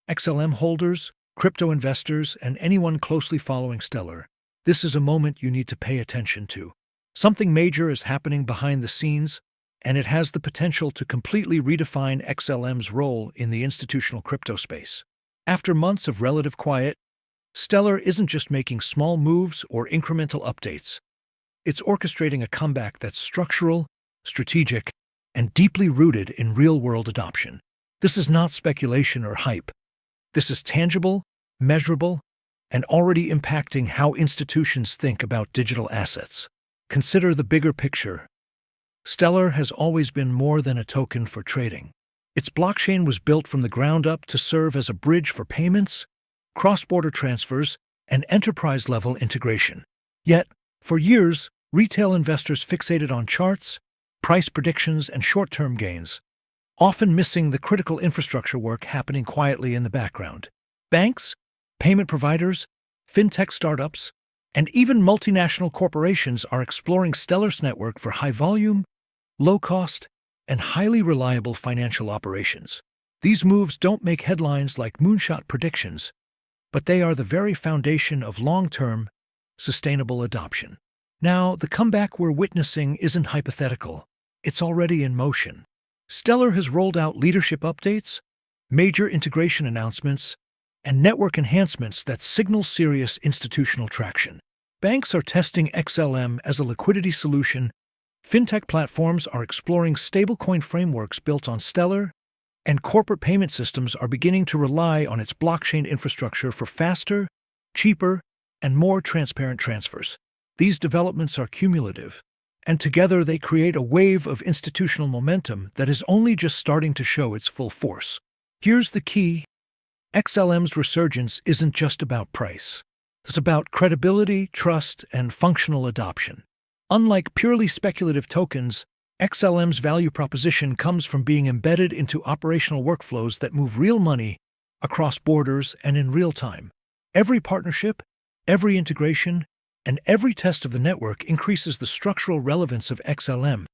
XLM holders, crypto investors, and anyone closely following Stellar, this is a moment you need to pay attention to. Something major is happening behind the scenes, and it has the potential to completely redefine XLM's role in the institutional crypto space. After months of relative quiet, Stellar isn't just making small moves or incremental updates. It's orchestrating a comeback that's structural, strategic, and deeply rooted in real-world adoption. This is not speculation or hype. This is tangible, measurable, and already impacting how institutions think about digital assets. Consider the bigger picture. Stellar has always been more than a token for trading. Its blockchain was built from the ground up to serve as a bridge for payments, cross-border transfers, and enterprise-level integration. Yet, for years, retail investors fixated on charts, price predictions, and short-term gains, often missing the critical infrastructure work happening quietly in the background. Banks, payment providers, fintech startups, and even multinational corporations are exploring Stellar's network for high-volume, low-cost, and highly reliable financial operations. These moves don't make headlines like moonshot predictions, but they are the very foundation of long-term, sustainable adoption. Now, the comeback we're witnessing isn't hypothetical. It's already in motion. Stellar has rolled out leadership updates, major integration announcements, and network enhancements that signal serious institutional traction. Banks are testing XLM as a liquidity solution, fintech platforms are exploring stablecoin frameworks built on Stellar, and corporate payment systems are beginning to rely on its blockchain infrastructure for faster, cheaper, and more transparent transfers. These developments are cumulative, and together they create a wave of institutional momentum that is only just starting to show its full force. Here's the key. XLM's resurgence isn't just about price. It's about credibility, trust, and functional adoption. Unlike purely speculative tokens, XLM's value proposition comes from being embedded into operational workflows that move real money across borders and in real time. Every partnership, every integration, and every test of the network increases the structural relevance of XLM,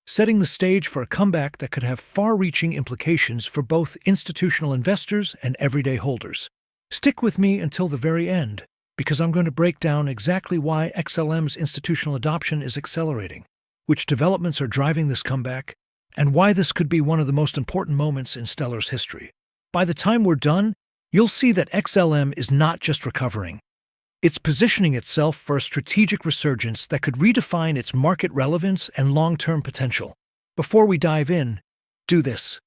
setting the stage for a comeback that could have far-reaching implications for both institutional investors and everyday holders. Stick with me until the very end, because I'm going to break down exactly why XLM's institutional adoption is accelerating, which developments are driving this comeback, and why this could be one of the most important moments in Stellar's history. By the time we're done, you'll see that XLM is not just recovering. It's positioning itself for a strategic resurgence that could redefine its market relevance and long-term potential. Before we dive in, do this.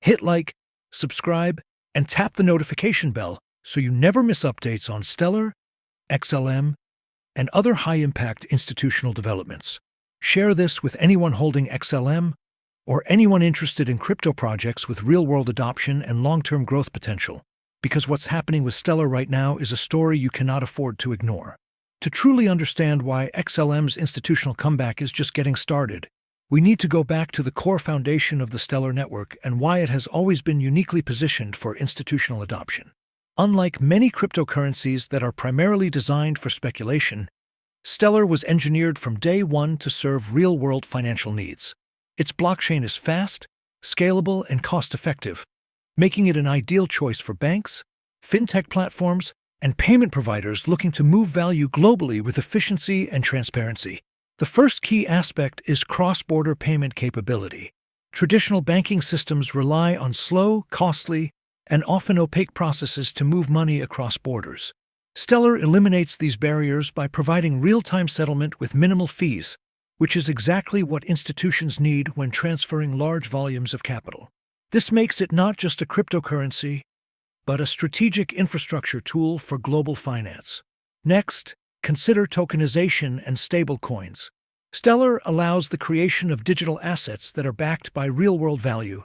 Hit like, subscribe, and tap the notification bell so you never miss updates on Stellar, XLM, and other high-impact institutional developments. Share this with anyone holding XLM or anyone interested in crypto projects with real-world adoption and long-term growth potential, because what's happening with Stellar right now is a story you cannot afford to ignore. To truly understand why XLM's institutional comeback is just getting started, we need to go back to the core foundation of the Stellar network and why it has always been uniquely positioned for institutional adoption. Unlike many cryptocurrencies that are primarily designed for speculation, Stellar was engineered from day one to serve real-world financial needs. Its blockchain is fast, scalable, and cost-effective, making it an ideal choice for banks, fintech platforms, and payment providers looking to move value globally with efficiency and transparency. The first key aspect is cross-border payment capability. Traditional banking systems rely on slow, costly, and often opaque processes to move money across borders. Stellar eliminates these barriers by providing real-time settlement with minimal fees, which is exactly what institutions need when transferring large volumes of capital. This makes it not just a cryptocurrency, but a strategic infrastructure tool for global finance. Next, consider tokenization and stablecoins. Stellar allows the creation of digital assets that are backed by real-world value,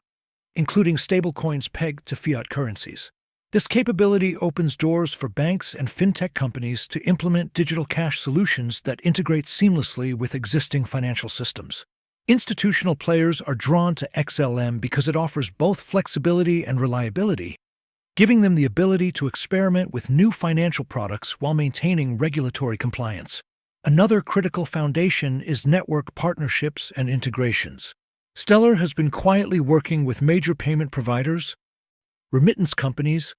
including stablecoins pegged to fiat currencies. This capability opens doors for banks and fintech companies to implement digital cash solutions that integrate seamlessly with existing financial systems. Institutional players are drawn to XLM because it offers both flexibility and reliability, giving them the ability to experiment with new financial products while maintaining regulatory compliance. Another critical foundation is network partnerships and integrations. Stellar has been quietly working with major payment providers, remittance companies,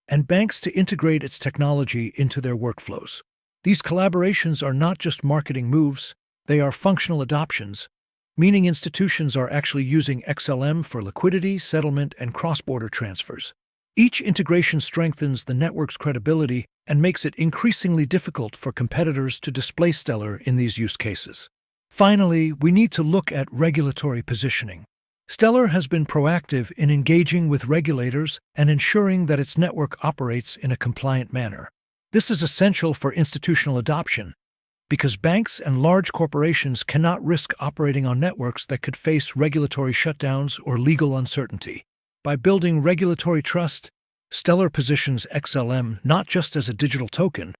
and banks to integrate its technology into their workflows. These collaborations are not just marketing moves, they are functional adoptions, meaning institutions are actually using XLM for liquidity, settlement, and cross-border transfers. Each integration strengthens the network's credibility and makes it increasingly difficult for competitors to displace Stellar in these use cases. Finally, we need to look at regulatory positioning. Stellar has been proactive in engaging with regulators and ensuring that its network operates in a compliant manner. This is essential for institutional adoption, because banks and large corporations cannot risk operating on networks that could face regulatory shutdowns or legal uncertainty. By building regulatory trust, Stellar positions XLM not just as a digital token,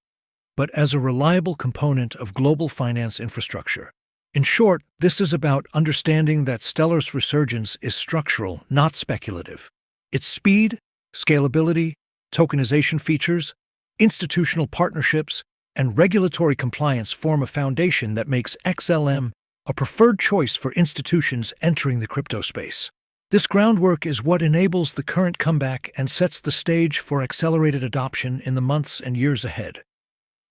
but as a reliable component of global finance infrastructure. In short, this is about understanding that Stellar's resurgence is structural, not speculative. Its speed, scalability, tokenization features, institutional partnerships, and regulatory compliance form a foundation that makes XLM a preferred choice for institutions entering the crypto space. This groundwork is what enables the current comeback and sets the stage for accelerated adoption in the months and years ahead.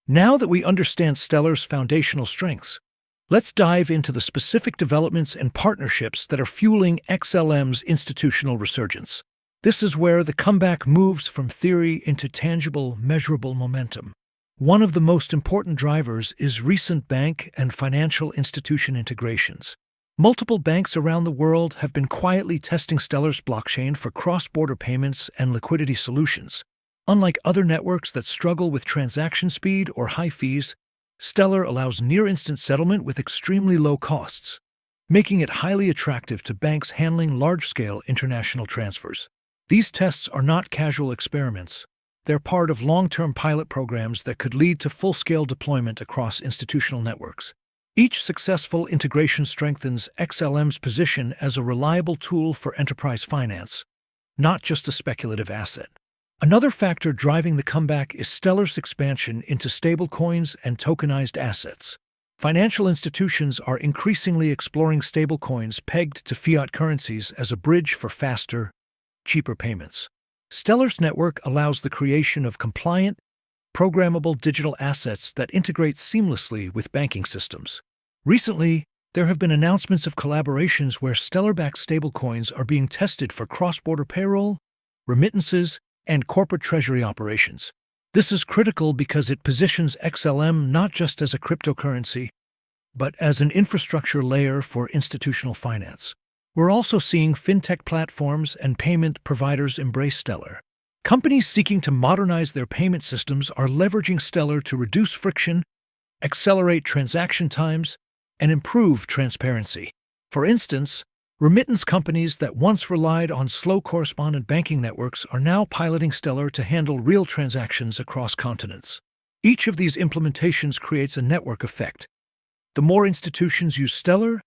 Now that we understand Stellar's foundational strengths, let's dive into the specific developments and partnerships that are fueling XLM's institutional resurgence. This is where the comeback moves from theory into tangible, measurable momentum. One of the most important drivers is recent bank and financial institution integrations. Multiple banks around the world have been quietly testing Stellar's blockchain for cross-border payments and liquidity solutions. Unlike other networks that struggle with transaction speed or high fees, Stellar allows near-instant settlement with extremely low costs, making it highly attractive to banks handling large-scale international transfers. These tests are not casual experiments. They're part of long-term pilot programs that could lead to full-scale deployment across institutional networks. Each successful integration strengthens XLM's position as a reliable tool for enterprise finance, not just a speculative asset. Another factor driving the comeback is Stellar's expansion into stablecoins and tokenized assets. Financial institutions are increasingly exploring stablecoins pegged to fiat currencies as a bridge for faster, cheaper payments. Stellar's network allows the creation of compliant, programmable digital assets that integrate seamlessly with banking systems. Recently, there have been announcements of collaborations where Stellar-backed stablecoins are being tested for cross-border payroll, remittances, and corporate treasury operations. This is critical because it positions XLM not just as a cryptocurrency, but as an infrastructure layer for institutional finance. We're also seeing fintech platforms and payment providers embrace Stellar. Companies seeking to modernize their payment systems are leveraging Stellar to reduce friction, accelerate transaction times, and improve transparency. For instance, remittance companies that once relied on slow correspondent banking networks are now piloting Stellar to handle real transactions across continents. Each of these implementations creates a network effect. The more institutions use Stellar,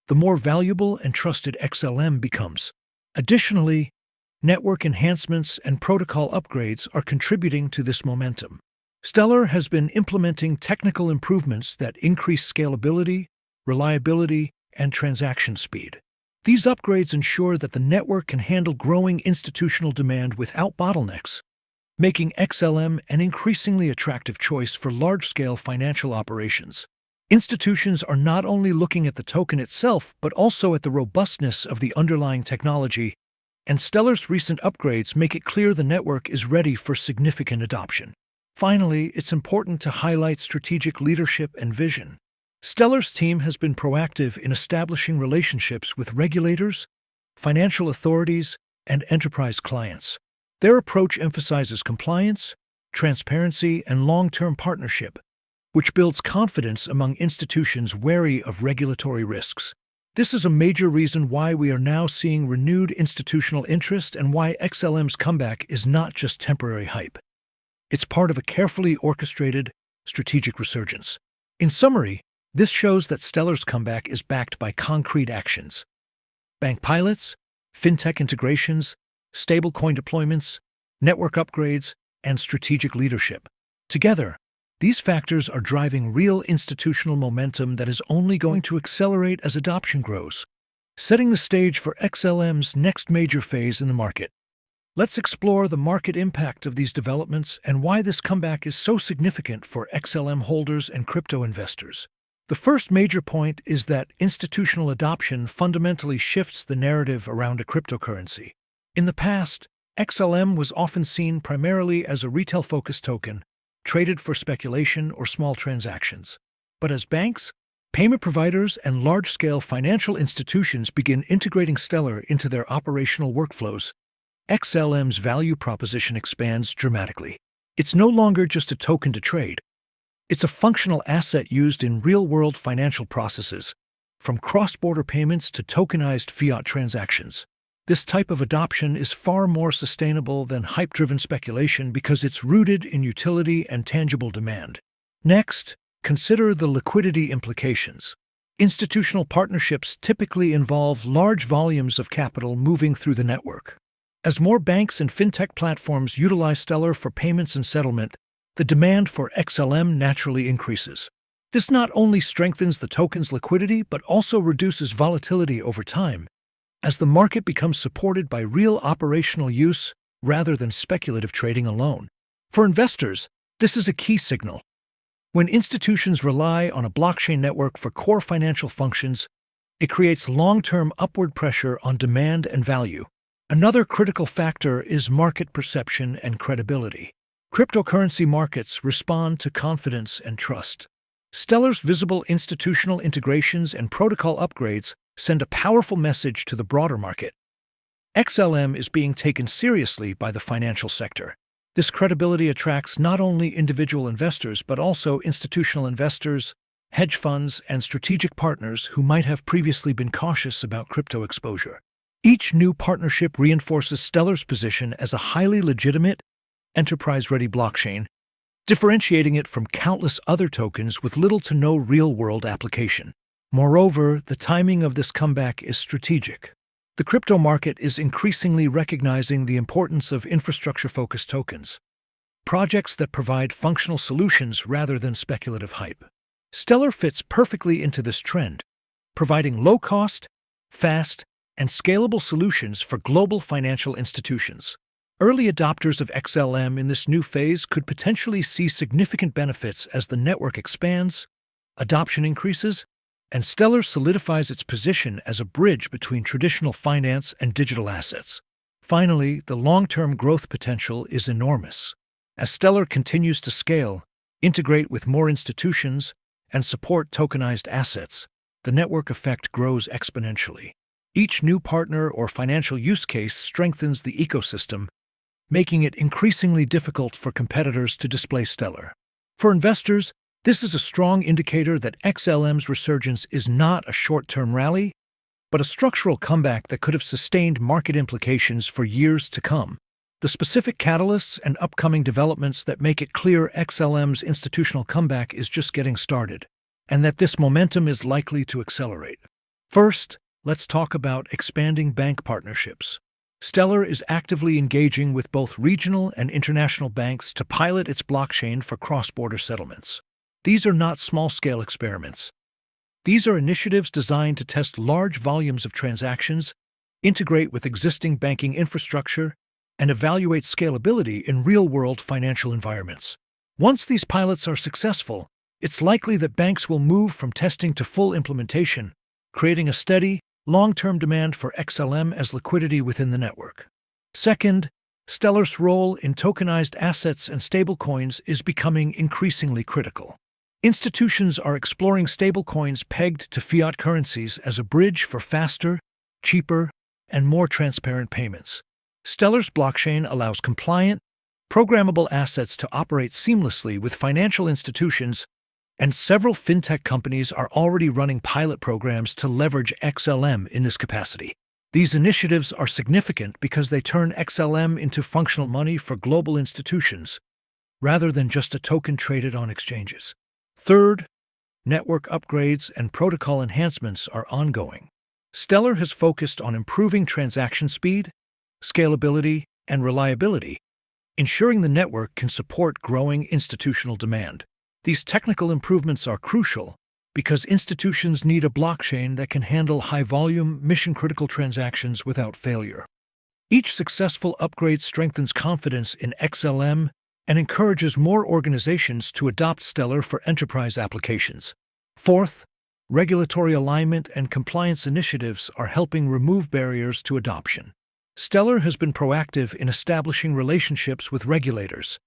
the more valuable and trusted XLM becomes. Additionally, network enhancements and protocol upgrades are contributing to this momentum. Stellar has been implementing technical improvements that increase scalability, reliability, and transaction speed. These upgrades ensure that the network can handle growing institutional demand without bottlenecks, making XLM an increasingly attractive choice for large-scale financial operations. Institutions are not only looking at the token itself, but also at the robustness of the underlying technology, and Stellar's recent upgrades make it clear the network is ready for significant adoption. Finally, it's important to highlight strategic leadership and vision. Stellar's team has been proactive in establishing relationships with regulators, financial authorities, and enterprise clients. Their approach emphasizes compliance, transparency, and long-term partnership, which builds confidence among institutions wary of regulatory risks. This is a major reason why we are now seeing renewed institutional interest and why XLM's comeback is not just temporary hype. It's part of a carefully orchestrated, strategic resurgence. In summary, this shows that Stellar's comeback is backed by concrete actions. Bank pilots, fintech integrations, stablecoin deployments, network upgrades, and strategic leadership. Together, these factors are driving real institutional momentum that is only going to accelerate as adoption grows, setting the stage for XLM's next major phase in the market. Let's explore the market impact of these developments and why this comeback is so significant for XLM holders and crypto investors. The first major point is that institutional adoption fundamentally shifts the narrative around a cryptocurrency. In the past, XLM was often seen primarily as a retail-focused token, traded for speculation or small transactions. But as banks, payment providers, and large-scale financial institutions begin integrating Stellar into their operational workflows, XLM's value proposition expands dramatically. It's no longer just a token to trade. It's a functional asset used in real-world financial processes, from cross-border payments to tokenized fiat transactions. This type of adoption is far more sustainable than hype-driven speculation because it's rooted in utility and tangible demand. Next, consider the liquidity implications. Institutional partnerships typically involve large volumes of capital moving through the network. As more banks and fintech platforms utilize Stellar for payments and settlement, the demand for XLM naturally increases. This not only strengthens the token's liquidity but also reduces volatility over time, as the market becomes supported by real operational use rather than speculative trading alone. For investors, this is a key signal. When institutions rely on a blockchain network for core financial functions, it creates long-term upward pressure on demand and value. Another critical factor is market perception and credibility. Cryptocurrency markets respond to confidence and trust. Stellar's visible institutional integrations and protocol upgrades send a powerful message to the broader market. XLM is being taken seriously by the financial sector. This credibility attracts not only individual investors but also institutional investors, hedge funds, and strategic partners who might have previously been cautious about crypto exposure. Each new partnership reinforces Stellar's position as a highly legitimate, enterprise-ready blockchain, differentiating it from countless other tokens with little to no real-world application. Moreover, the timing of this comeback is strategic. The crypto market is increasingly recognizing the importance of infrastructure-focused tokens, projects that provide functional solutions rather than speculative hype. Stellar fits perfectly into this trend, providing low-cost, fast, and scalable solutions for global financial institutions. Early adopters of XLM in this new phase could potentially see significant benefits as the network expands, adoption increases, and Stellar solidifies its position as a bridge between traditional finance and digital assets. Finally, the long-term growth potential is enormous. As Stellar continues to scale, integrate with more institutions, and support tokenized assets, the network effect grows exponentially. Each new partner or financial use case strengthens the ecosystem, making it increasingly difficult for competitors to displace Stellar. For investors, this is a strong indicator that XLM's resurgence is not a short-term rally, but a structural comeback that could have sustained market implications for years to come. The specific catalysts and upcoming developments that make it clear XLM's institutional comeback is just getting started, and that this momentum is likely to accelerate. First, let's talk about expanding bank partnerships. Stellar is actively engaging with both regional and international banks to pilot its blockchain for cross-border settlements. These are not small-scale experiments. These are initiatives designed to test large volumes of transactions, integrate with existing banking infrastructure, and evaluate scalability in real-world financial environments. Once these pilots are successful, it's likely that banks will move from testing to full implementation, creating a steady, long-term demand for XLM as liquidity within the network. Second, Stellar's role in tokenized assets and stablecoins is becoming increasingly critical. Institutions are exploring stablecoins pegged to fiat currencies as a bridge for faster, cheaper, and more transparent payments. Stellar's blockchain allows compliant, programmable assets to operate seamlessly with financial institutions, and several fintech companies are already running pilot programs to leverage XLM in this capacity. These initiatives are significant because they turn XLM into functional money for global institutions, rather than just a token traded on exchanges. Third, network upgrades and protocol enhancements are ongoing. Stellar has focused on improving transaction speed, scalability, and reliability, ensuring the network can support growing institutional demand. These technical improvements are crucial because institutions need a blockchain that can handle high-volume, mission-critical transactions without failure. Each successful upgrade strengthens confidence in XLM and encourages more organizations to adopt Stellar for enterprise applications. Fourth, regulatory alignment and compliance initiatives are helping remove barriers to adoption. Stellar has been proactive in establishing relationships with regulators,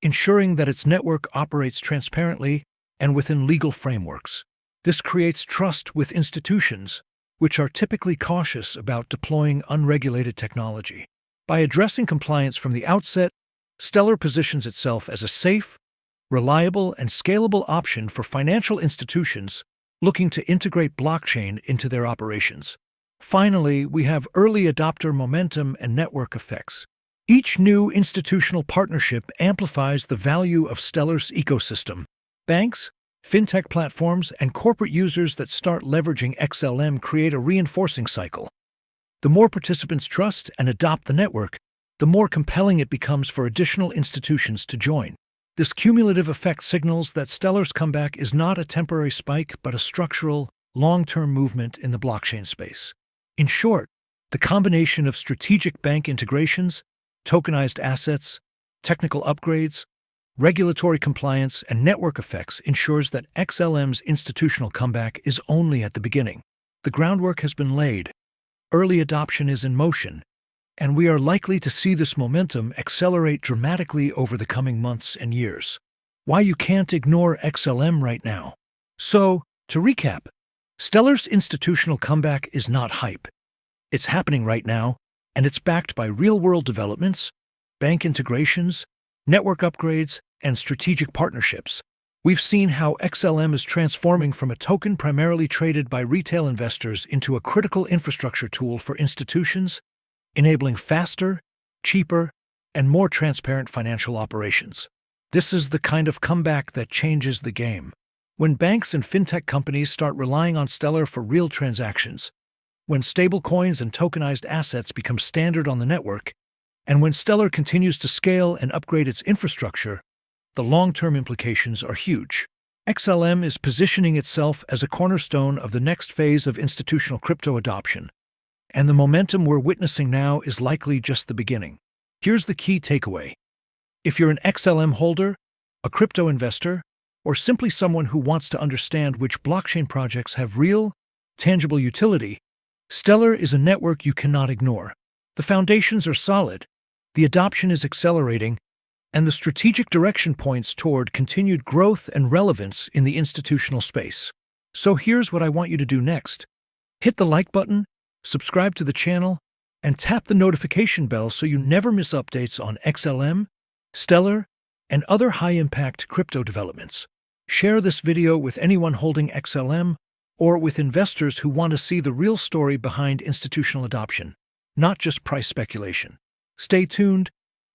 ensuring that its network operates transparently and within legal frameworks. This creates trust with institutions, which are typically cautious about deploying unregulated technology. By addressing compliance from the outset, Stellar positions itself as a safe, reliable, and scalable option for financial institutions looking to integrate blockchain into their operations. Finally, we have early adopter momentum and network effects. Each new institutional partnership amplifies the value of Stellar's ecosystem. Banks, fintech platforms, and corporate users that start leveraging XLM create a reinforcing cycle. The more participants trust and adopt the network, the more compelling it becomes for additional institutions to join. This cumulative effect signals that Stellar's comeback is not a temporary spike but a structural, long-term movement in the blockchain space. In short, the combination of strategic bank integrations, tokenized assets, technical upgrades, regulatory compliance, and network effects ensures that XLM's institutional comeback is only at the beginning. The groundwork has been laid, early adoption is in motion, and we are likely to see this momentum accelerate dramatically over the coming months and years. Why you can't ignore XLM right now. So, to recap, Stellar's institutional comeback is not hype. It's happening right now, and it's backed by real-world developments, bank integrations, network upgrades, and strategic partnerships. We've seen how XLM is transforming from a token primarily traded by retail investors into a critical infrastructure tool for institutions, enabling faster, cheaper, and more transparent financial operations. This is the kind of comeback that changes the game. When banks and fintech companies start relying on Stellar for real transactions, when stablecoins and tokenized assets become standard on the network, and when Stellar continues to scale and upgrade its infrastructure, the long-term implications are huge. XLM is positioning itself as a cornerstone of the next phase of institutional crypto adoption, and the momentum we're witnessing now is likely just the beginning. Here's the key takeaway. If you're an XLM holder, a crypto investor, or simply someone who wants to understand which blockchain projects have real, tangible utility, Stellar is a network you cannot ignore. The foundations are solid, the adoption is accelerating, and the strategic direction points toward continued growth and relevance in the institutional space. So here's what I want you to do next. Hit the like button, subscribe to the channel, and tap the notification bell so you never miss updates on XLM, Stellar, and other high-impact crypto developments. Share this video with anyone holding XLM or with investors who want to see the real story behind institutional adoption, not just price speculation. Stay tuned,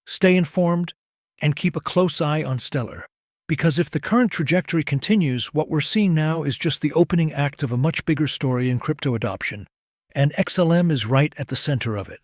stay informed, and keep a close eye on Stellar. Because if the current trajectory continues, what we're seeing now is just the opening act of a much bigger story in crypto adoption, and XLM is right at the center of it.